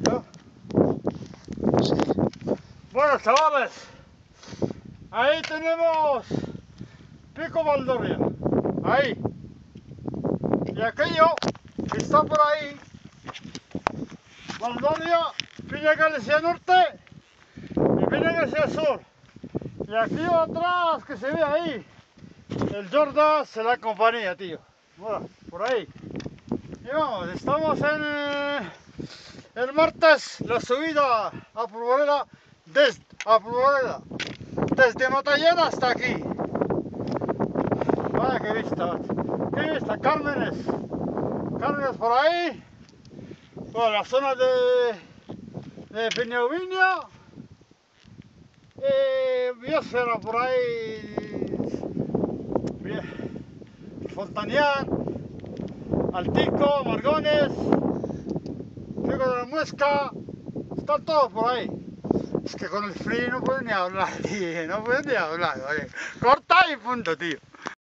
¿no? Sí. Bueno, chavales, ahí tenemos Pico Valdoria, ahí. Y aquello que está por ahí, Valdoria, Peña Galicia Norte y Peña Galicia Sur. Y aquí atrás que se ve ahí, el Jordas de la compañía, tío. Bueno, por ahí. Y vamos, estamos en el martes, la subida a Pulvareda, desde Matallena hasta aquí. Vaya qué vista, Cármenes por ahí, por la zona de Peñauviña, Biosfera por ahí, Fontanián, Altico, Margones, Pico de la Muesca, está todo por ahí. Es que con el frío no puedo ni hablar, tío, no puedo ni hablar, oye. Corta y punto, tío.